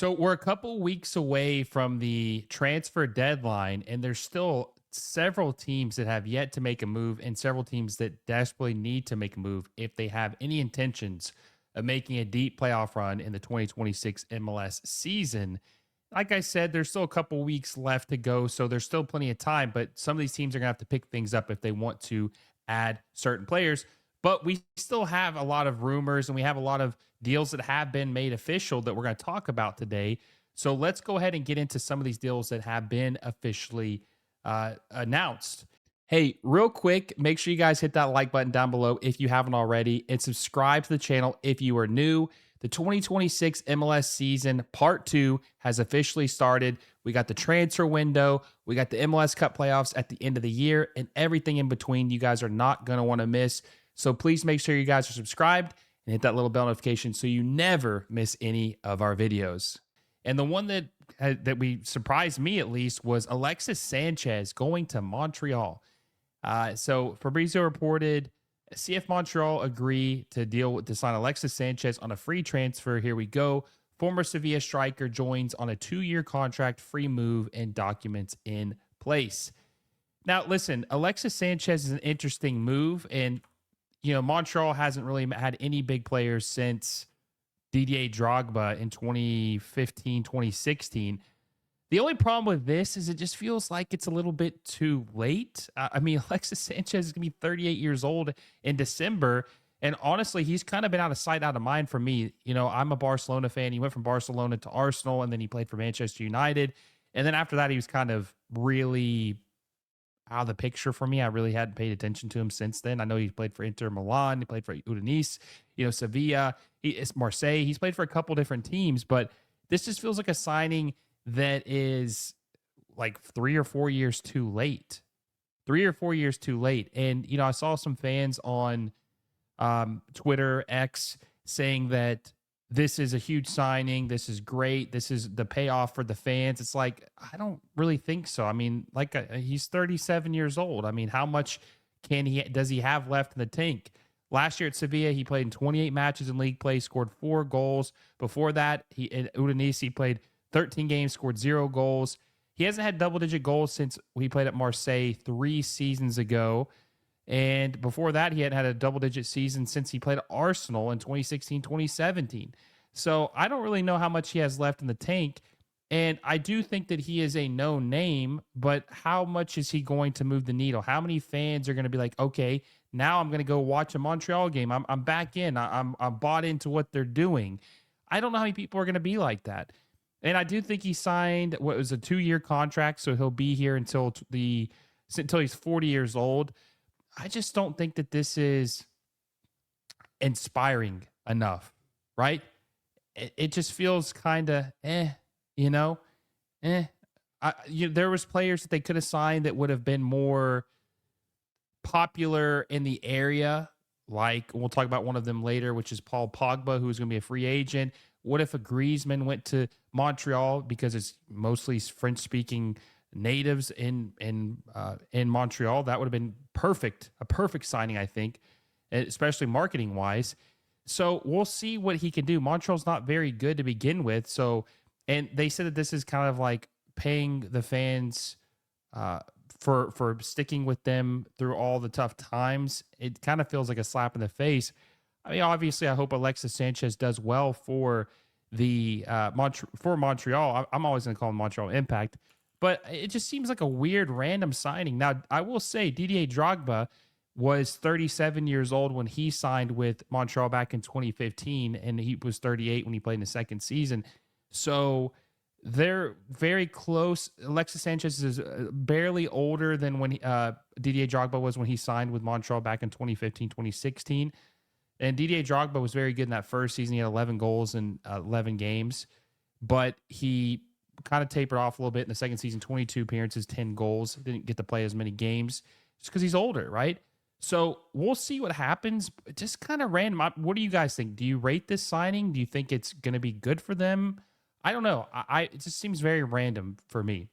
So we're a couple weeks away from the transfer deadline, and there's still several teams that have yet to make a move, and several teams that desperately need to make a move if they have any intentions of making a deep playoff run in the 2026 MLS season. Like I said, there's still a couple weeks left to go, so there's still plenty of time, but some of these teams are going to have to pick things up if they want to add certain players. But we still have a lot of rumors and we have a lot of deals that have been made official that we're going to talk about today. So let's go ahead and get into some of these deals that have been officially announced. Hey, real quick, make sure you guys hit that like button down below if you haven't already and subscribe to the channel if you are new. The 2026 MLS season part 2 has officially started. We got the transfer window, we got the MLS Cup playoffs at the end of the year, and everything in between you guys are not going to want to miss. So please make sure you guys are subscribed and hit that little bell notification so you never miss any of our videos. And the one that we surprised me at least was Alexis Sanchez going to Montreal. So Fabrizio reported CF Montreal agree to sign Alexis Sanchez on a free transfer. Here we go. Former Sevilla striker joins on a 2-year contract, free move, and documents in place. Now, listen, Alexis Sanchez is an interesting move, and Montreal hasn't really had any big players since Didier Drogba in 2015, 2016. The only problem with this is it just feels like it's a little bit too late. Alexis Sanchez is going to be 38 years old in December. And honestly, he's kind of been out of sight, out of mind for me. I'm a Barcelona fan. He went from Barcelona to Arsenal, and then he played for Manchester United. And then after that, he was kind of really out of the picture for me. I really hadn't paid attention to him since then. I know he played for Inter Milan. He played for Udinese, Sevilla. It's Marseille. He's played for a couple different teams, but this just feels like a signing that is like 3 or 4 years too late. 3 or 4 years too late. And, I saw some fans on Twitter, X, saying that this is a huge signing. This is great. This is the payoff for the fans. It's like, I don't really think so. He's 37 years old. How much does he have left in the tank? Last year at Sevilla, he played in 28 matches in league play, scored 4 goals. Before that, at Udinese, he played 13 games, scored 0 goals. He hasn't had double-digit goals since he played at Marseille 3 seasons ago. And before that, he hadn't had a double-digit season since he played at Arsenal in 2016, 2017. So I don't really know how much he has left in the tank. And I do think that he is a known name, but how much is he going to move the needle? How many fans are going to be like, okay, now I'm going to go watch a Montreal game. I'm back in. I'm bought into what they're doing. I don't know how many people are going to be like that. And I do think he signed what was a 2-year contract, so he'll be here until he's 40 years old. I just don't think that this is inspiring enough, right? It just feels kind of there was players that they could have signed that would have been more popular in the area. Like, we'll talk about one of them later, which is Paul Pogba, who's going to be a free agent. What if a Griezmann went to Montreal because it's mostly French-speaking natives in Montreal? That would have been a perfect signing, I think, especially marketing-wise. So we'll see what he can do. Montreal's not very good to begin with. So, and they said that this is kind of like paying the fans for sticking with them through all the tough times. It kind of feels like a slap in the face. Obviously, I hope Alexis Sanchez does well for the Montreal. I'm always going to call him Montreal Impact, but it just seems like a weird, random signing. Now, I will say Didier Drogba was 37 years old when he signed with Montreal back in 2015, and he was 38 when he played in the second season. So they're very close. Alexis Sanchez is barely older than when Didier Drogba was when he signed with Montreal back in 2015, 2016. And Didier Drogba was very good in that first season. He had 11 goals in 11 games, but he kind of tapered off a little bit in the second season, 22 appearances, 10 goals. Didn't get to play as many games just because he's older, right? So we'll see what happens. Just kind of random. What do you guys think? Do you rate this signing? Do you think it's going to be good for them? I don't know. It just seems very random for me.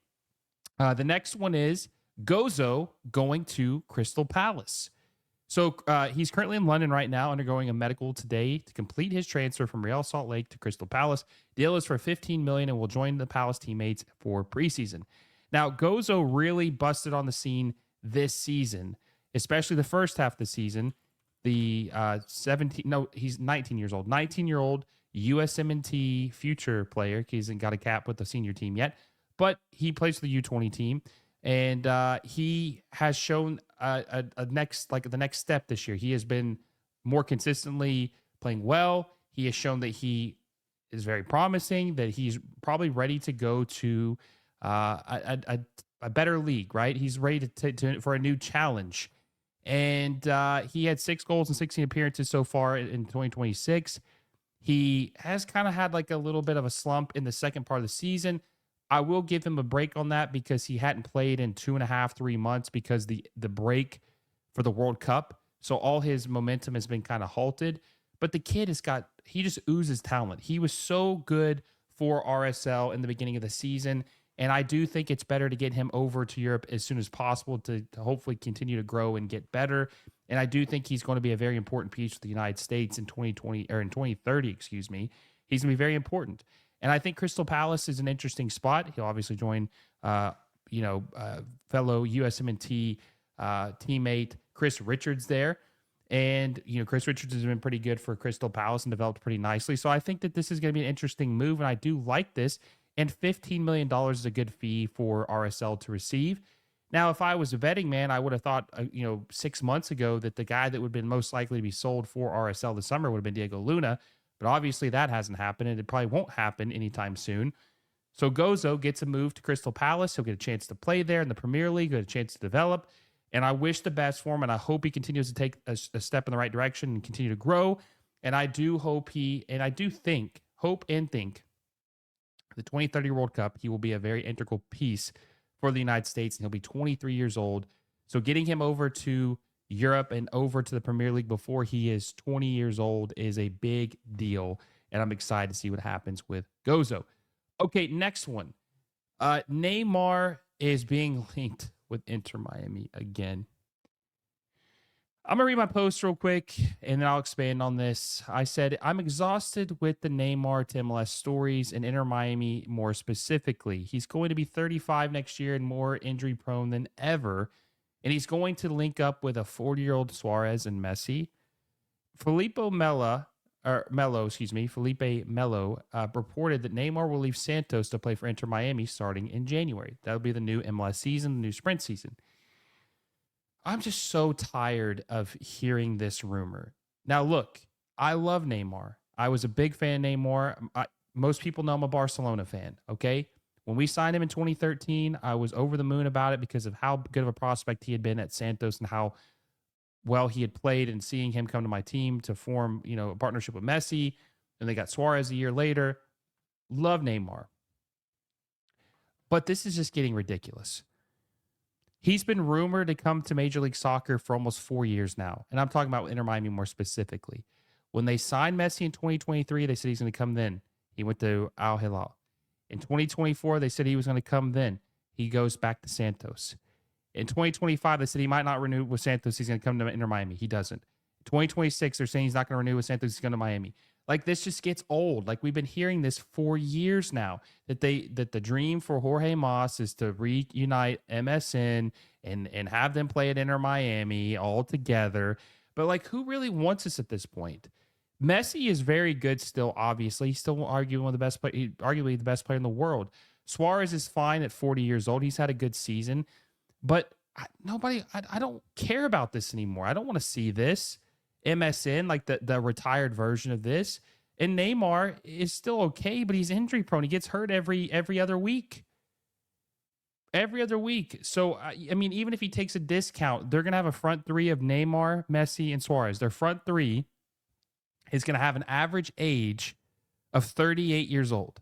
The next one is Gozo going to Crystal Palace. So he's currently in London right now, undergoing a medical today to complete his transfer from Real Salt Lake to Crystal Palace. Deal is for $15 million and will join the Palace teammates for preseason. Now, Gozo really busted on the scene this season, especially the first half of the season. The 17, no, he's 19 years old. 19-year-old USMNT future player. He hasn't got a cap with the senior team yet, but he plays for the U20 team. And he has shown the next step this year. He has been more consistently playing well. He has shown that he is very promising, that he's probably ready to go to a better league, right? He's ready for a new challenge. And he had 6 goals and 16 appearances so far in 2026. He has kind of had like a little bit of a slump in the second part of the season. I will give him a break on that because he hadn't played in 2.5, 3 months because the break for the World Cup. So all his momentum has been kind of halted. But the kid he just oozes talent. He was so good for RSL in the beginning of the season. And I do think it's better to get him over to Europe as soon as possible to hopefully continue to grow and get better. And I do think he's going to be a very important piece for the United States in 2020 or in 2030, excuse me. He's going to be very important. And I think Crystal Palace is an interesting spot. He'll obviously join, fellow USMNT teammate Chris Richards there. And, Chris Richards has been pretty good for Crystal Palace and developed pretty nicely. So I think that this is going to be an interesting move, and I do like this. And $15 million is a good fee for RSL to receive. Now, if I was a betting man, I would have thought, 6 months ago that the guy that would have been most likely to be sold for RSL this summer would have been Diego Luna. But obviously that hasn't happened, and it probably won't happen anytime soon. So Gozo gets a move to Crystal Palace. He'll get a chance to play there in the Premier League, get a chance to develop. And I wish the best for him, and I hope he continues to take a step in the right direction and continue to grow. And I do hope the 2030 World Cup, he will be a very integral piece for the United States, and he'll be 23 years old. So getting him over to Europe and over to the Premier League before he is 20 years old is a big deal, and I'm excited to see what happens with Gozo. Okay, next one. Neymar is being linked with Inter Miami again. I'm going to read my post real quick, and then I'll expand on this. I said, I'm exhausted with the Neymar to MLS stories and Inter Miami more specifically. He's going to be 35 next year and more injury prone than ever. And he's going to link up with a 40-year-old Suarez and Messi. Felipe Melo reported that Neymar will leave Santos to play for Inter Miami starting in January. That'll be the new MLS season, the new sprint season. I'm just so tired of hearing this rumor. Now, look, I love Neymar. I was a big fan of Neymar. Most people know I'm a Barcelona fan, okay? When we signed him in 2013, I was over the moon about it because of how good of a prospect he had been at Santos and how well he had played, and seeing him come to my team to form, a partnership with Messi. And they got Suarez a year later. Love Neymar. But this is just getting ridiculous. He's been rumored to come to Major League Soccer for almost 4 years now. And I'm talking about Inter Miami more specifically. When they signed Messi in 2023, they said he's going to come then. He went to Al Hilal. In 2024, they said he was going to come then. He goes back to Santos. In 2025, they said he might not renew with Santos. He's going to come to Inter Miami. He doesn't. In 2026, they're saying he's not going to renew with Santos. He's going to Miami. Like, this just gets old. Like, we've been hearing this for years now, that the dream for Jorge Mas is to reunite MSN and have them play at Inter Miami all together. But, like, who really wants this at this point? Messi is very good still, obviously. He's still arguably the best player in the world. Suarez is fine at 40 years old. He's had a good season. But I don't care about this anymore. I don't want to see this. MSN, like the retired version of this. And Neymar is still okay, but he's injury prone. He gets hurt every other week. Every other week. So, I mean, even if he takes a discount, they're going to have a front three of Neymar, Messi, and Suarez. Their front three is going to have an average age of 38 years old.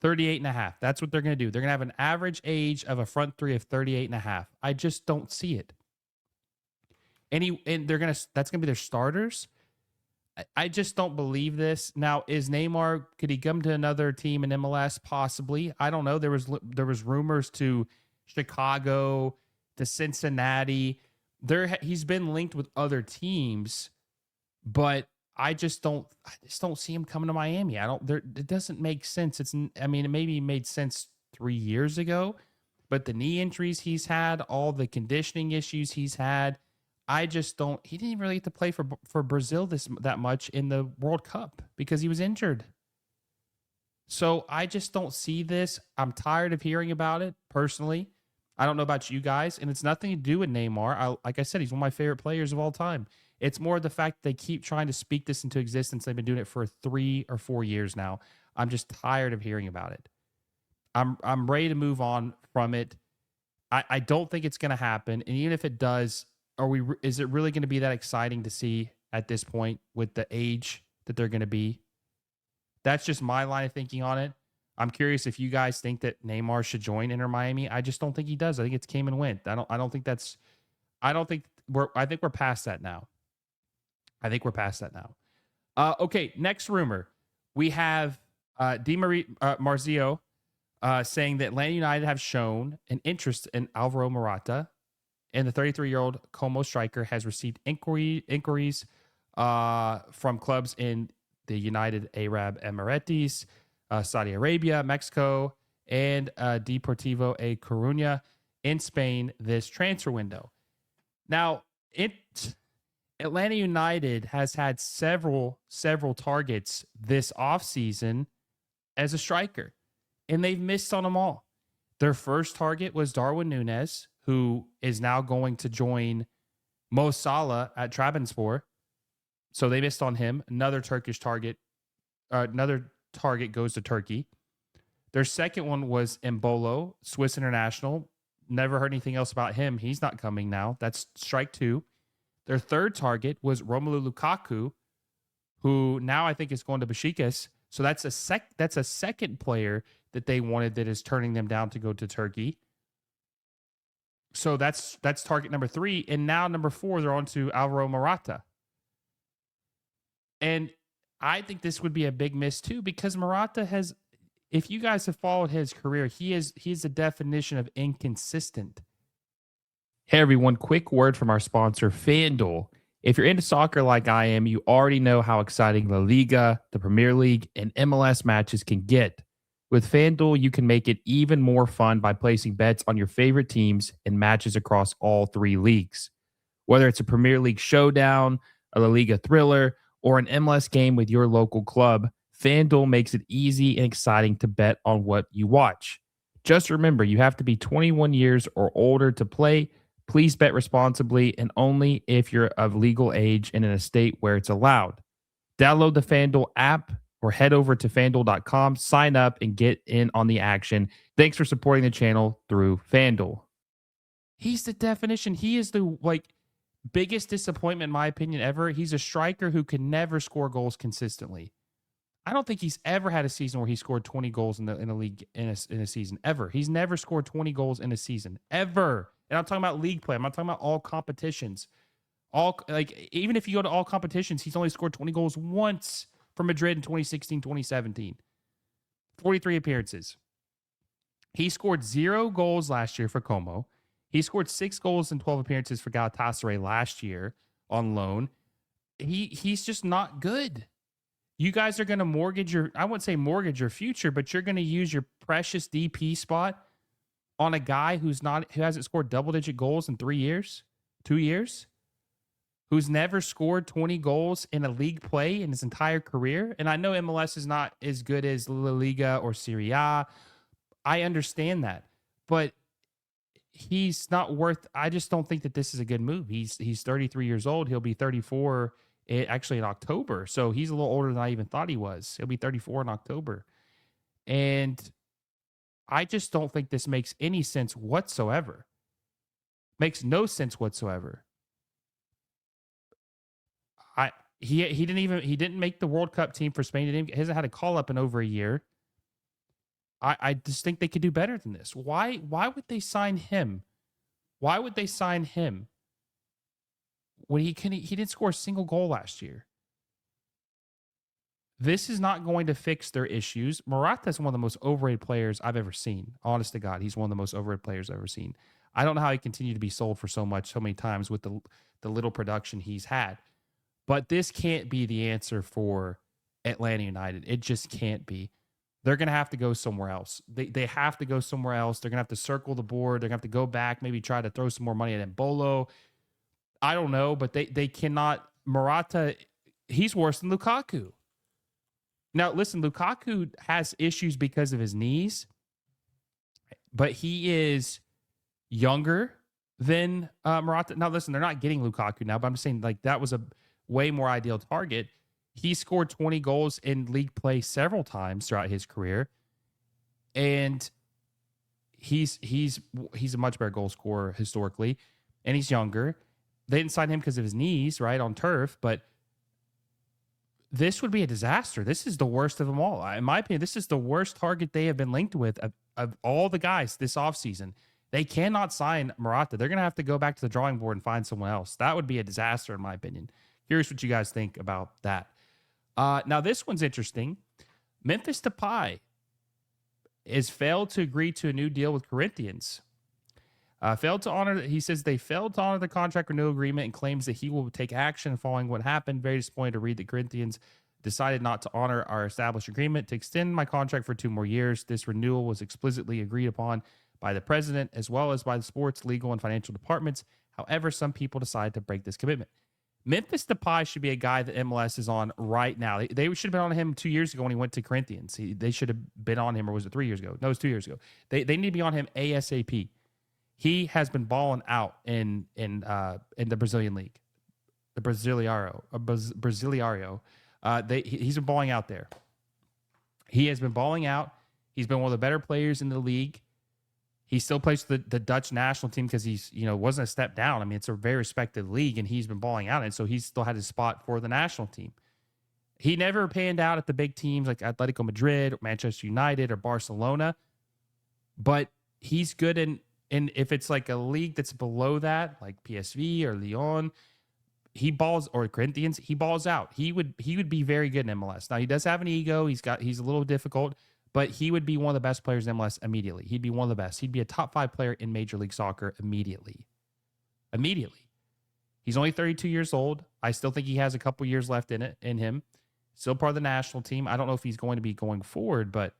38 and a half. That's what they're going to do. They're going to have an average age of a front three of 38 and a half. I just don't see it. And that's going to be their starters. I just don't believe this. Now, could he come to another team in MLS? Possibly. I don't know. There was rumors to Chicago, to Cincinnati. he's been linked with other teams, but I just don't see him coming to Miami. It doesn't make sense. I mean, it maybe made sense 3 years ago, but the knee injuries he's had, all the conditioning issues he's had, I just don't. He didn't even really get to play for Brazil that much in the World Cup because he was injured. So I just don't see this. I'm tired of hearing about it personally. I don't know about you guys, and it's nothing to do with Neymar. Like I said, he's one of my favorite players of all time. It's more the fact that they keep trying to speak this into existence. They've been doing it for 3 or 4 years now. I'm just tired of hearing about it. I'm ready to move on from it. I don't think it's going to happen, and even if it does, is it really going to be that exciting to see at this point with the age that they're going to be? That's just my line of thinking on it. I'm curious if you guys think that Neymar should join Inter Miami. I just don't think he does. I think it's came and went. I think we're past that now. Okay, next rumor. We have Marzio saying that Atlanta United have shown an interest in Álvaro Morata, and the 33-year-old Como striker has received inquiries from clubs in the United Arab Emirates, Saudi Arabia, Mexico, and Deportivo A Coruña in Spain this transfer window. Now, Atlanta United has had several targets this offseason as a striker, and they've missed on them all. Their first target was Darwin Núñez, who is now going to join Mo Salah at Trabzonspor. So they missed on him. Another target goes to Turkey. Their second one was Embolo, Swiss international. Never heard anything else about him. He's not coming now. That's strike 2. Their third target was Romelu Lukaku, who now I think is going to Besiktas. So that's a second player that they wanted that is turning them down to go to Turkey. So that's target number 3. And now number 4, they're on to Álvaro Morata. And I think this would be a big miss too, because Morata has, if you guys have followed his career, he's the definition of inconsistent. Hey everyone, quick word from our sponsor, FanDuel. If you're into soccer like I am, you already know how exciting La Liga, the Premier League, and MLS matches can get. With FanDuel, you can make it even more fun by placing bets on your favorite teams and matches across all 3 leagues. Whether it's a Premier League showdown, a La Liga thriller, or an MLS game with your local club, FanDuel makes it easy and exciting to bet on what you watch. Just remember, you have to be 21 years or older to play. Please bet responsibly and only if you're of legal age and in a state where it's allowed. Download the FanDuel app or head over to FanDuel.com, sign up, and get in on the action. Thanks for supporting the channel through FanDuel. He's the definition. He is the biggest disappointment, in my opinion, ever. He's a striker who can never score goals consistently. I don't think he's ever had a season where he scored 20 goals in the league in a season, ever. He's never scored 20 goals in a season, ever. And I'm talking about league play. I'm not talking about all competitions. Even if you go to all competitions, he's only scored 20 goals once for Madrid in 2016, 2017. 43 appearances. He scored 0 goals last year for Como. He scored 6 goals in 12 appearances for Galatasaray last year on loan. He's just not good. You guys are going to I wouldn't say mortgage your future, but you're going to use your precious DP spot on a guy who hasn't scored double-digit goals in 2 years, who's never scored 20 goals in a league play in his entire career. And I know MLS is not as good as La Liga or Serie A. I understand that, but he's not worth. I just don't think that this is a good move. He's 33 years old. He'll be 34 actually in October. So he's a little older than I even thought he was. He'll be 34 in October. And I just don't think this makes any sense whatsoever. Makes no sense whatsoever. He didn't make the World Cup team for Spain. He hasn't had a call up in over a year. I just think they could do better than this. Why would they sign him? Why would they sign him when he didn't score a single goal last year? This is not going to fix their issues. Morata is one of the most overrated players I've ever seen. Honest to God, he's one of the most overrated players I've ever seen. I don't know how he continued to be sold for so many times with the little production he's had. But this can't be the answer for Atlanta United. It just can't be. They're going to have to go somewhere else. They have to go somewhere else. They're going to have to circle the board. They're going to have to go back, maybe try to throw some more money at Embolo. I don't know, but they cannot. Morata, he's worse than Lukaku. Now, listen, Lukaku has issues because of his knees, but he is younger than Morata. Now, listen, they're not getting Lukaku now, but I'm just saying, like, that was a way more ideal target. He scored 20 goals in league play several times throughout his career, and he's a much better goal scorer historically, and he's younger. They didn't sign him because of his knees, right, on turf, but this would be a disaster. This is the worst of them all. In my opinion, this is the worst target they have been linked with of all the guys this offseason. They cannot sign Morata. They're going to have to go back to the drawing board and find someone else. That would be a disaster, in my opinion. Curious what you guys think about that. Now, this one's interesting. Memphis Depay has failed to agree to a new deal with Corinthians. He says they failed to honor the contract renewal agreement and claims that he will take action following what happened. Very disappointed to read that Corinthians decided not to honor our established agreement to extend my contract for 2 more years. This renewal was explicitly agreed upon by the president as well as by the sports, legal, and financial departments. However, some people decided to break this commitment. Memphis Depay should be a guy that MLS is on right now. They should have been on him 2 years ago when he went to Corinthians. They should have been on him, or was it 3 years ago? No, it was 2 years ago. They need to be on him ASAP. He has been balling out in the Brazilian league, the Brasileiro. He's been balling out there. He has been balling out. He's been one of the better players in the league. He still plays for the Dutch national team because he's, wasn't a step down. I mean, it's a very respected league, and he's been balling out, and so he still had his spot for the national team. He never panned out at the big teams like Atletico Madrid, or Manchester United, or Barcelona, but he's good in if it's like a league that's below that, like PSV or Lyon, or Corinthians, he balls out. He would be very good in MLS. Now, he does have an ego. He's a little difficult, but he would be one of the best players in MLS immediately. He'd be one of the best. He'd be a top 5 player in Major League Soccer immediately. He's only 32 years old. I still think he has a couple years left in him. Still part of the national team. I don't know if he's going to be going forward, but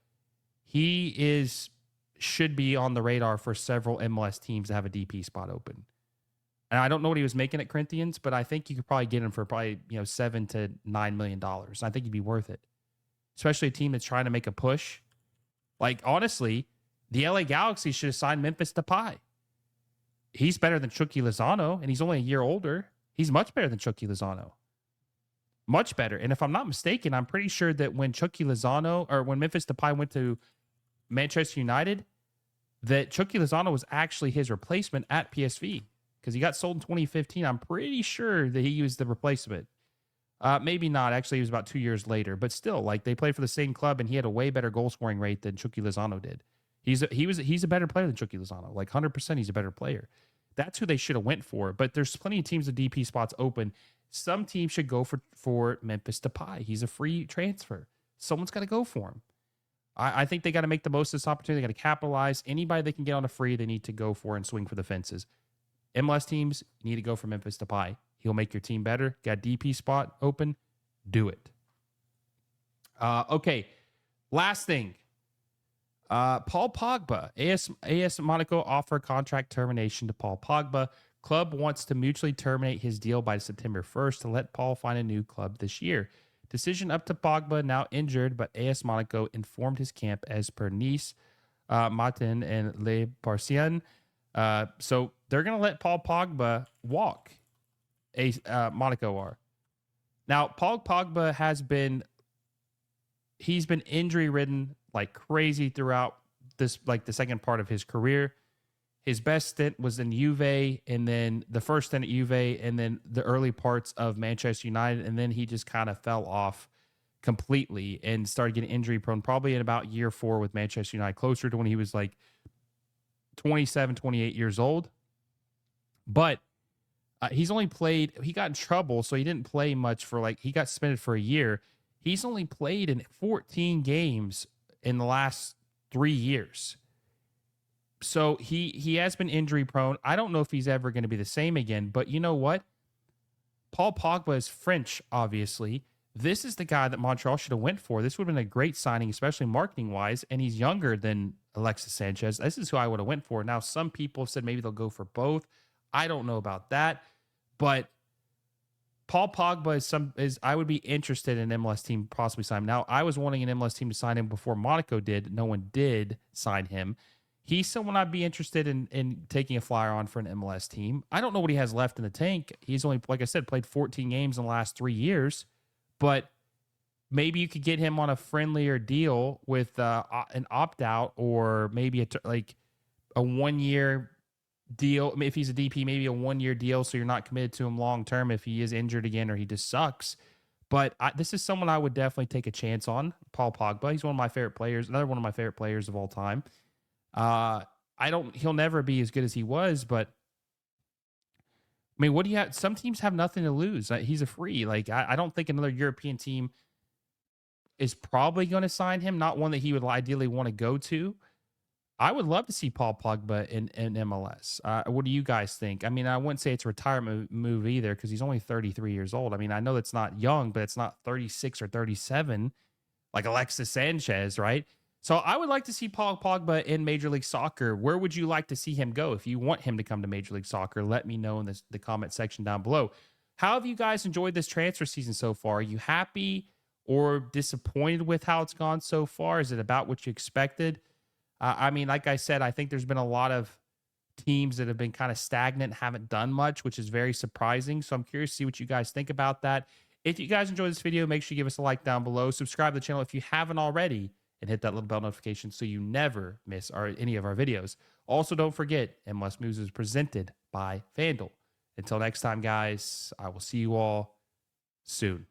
he should be on the radar for several MLS teams to have a DP spot open. And I don't know what he was making at Corinthians, but I think you could probably get him for probably $7 to $9 million. I think he'd be worth it, especially a team that's trying to make a push. Like, honestly, the LA Galaxy should have signed Memphis Depay. He's better than Chucky Lozano, and he's only a year older. He's much better than Chucky Lozano. Much better. And if I'm not mistaken, I'm pretty sure that when Memphis Depay went to Manchester United, that Chucky Lozano was actually his replacement at PSV because he got sold in 2015. I'm pretty sure that he was the replacement. Maybe not. Actually, it was about 2 years later, but still, like, they played for the same club, and he had a way better goal scoring rate than Chucky Lozano did. He's a better player than Chucky Lozano. Like 100%, he's a better player. That's who they should have went for. But there's plenty of teams with DP spots open. Some teams should go for Memphis Depay. He's a free transfer. Someone's got to go for him. I think they got to make the most of this opportunity. They got to capitalize. Anybody they can get on a free, they need to go for and swing for the fences. MLS teams need to go for Memphis Depay. He'll make your team better. Got a DP spot open. Do it. Okay. Last thing. Paul Pogba. AS Monaco offer contract termination to Paul Pogba. Club wants to mutually terminate his deal by September 1st to let Paul find a new club this year. Decision up to Pogba, now injured, but AS Monaco informed his camp as per Nice, Martin, and Le Parisien. So they're going to let Paul Pogba walk. Monaco are. Now, Paul Pogba he's been injury ridden like crazy throughout this, like the second part of his career. His best stint was in Juve, and then the first stint at Juve, and then the early parts of Manchester United, and then he just kind of fell off completely and started getting injury prone probably in about year 4 with Manchester United, closer to when he was like 27, 28 years old. But he got in trouble, so he didn't play much he got suspended for a year. He's only played in 14 games in the last 3 years. So he has been injury prone. I don't know if he's ever going to be the same again, but you know what? Paul Pogba is French, obviously. This is the guy that Montreal should have went for. This would have been a great signing, especially marketing wise. And he's younger than Alexis Sanchez. This is who I would have went for. Now, some people have said maybe they'll go for both. I don't know about that, but Paul Pogba is I would be interested in an MLS team possibly sign him. Now, I was wanting an MLS team to sign him before Monaco did. No one did sign him. He's someone I'd be interested in taking a flyer on for an MLS team. I don't know what he has left in the tank. He's only, like I said, played 14 games in the last 3 years, but maybe you could get him on a friendlier deal with an opt out, or maybe like a 1 year deal. I mean, if he's a DP, maybe a 1 year deal, so you're not committed to him long term if he is injured again or he just sucks. But this is someone I would definitely take a chance on. Paul Pogba. He's one of my favorite players. Another one of my favorite players of all time. He'll never be as good as he was, but I mean, what do you have? Some teams have nothing to lose. He's a free. Like, I don't think another European team is probably going to sign him. Not one that he would ideally want to go to. I would love to see Paul Pogba in MLS. What do you guys think? I mean, I wouldn't say it's a retirement move either, because he's only 33 years old. I mean, I know that's not young, but it's not 36 or 37 like Alexis Sanchez, right? So I would like to see Paul Pogba in Major League Soccer. Where would you like to see him go? If you want him to come to Major League Soccer, let me know in the comment section down below. How have you guys enjoyed this transfer season so far? Are you happy or disappointed with how it's gone so far? Is it about what you expected? I mean, like I said, I think there's been a lot of teams that have been kind of stagnant, haven't done much, which is very surprising. So I'm curious to see what you guys think about that. If you guys enjoyed this video, make sure you give us a like down below. Subscribe to the channel if you haven't already, and hit that little bell notification so you never miss any of our videos. Also, don't forget, MLS Moves is presented by FanDuel. Until next time, guys, I will see you all soon.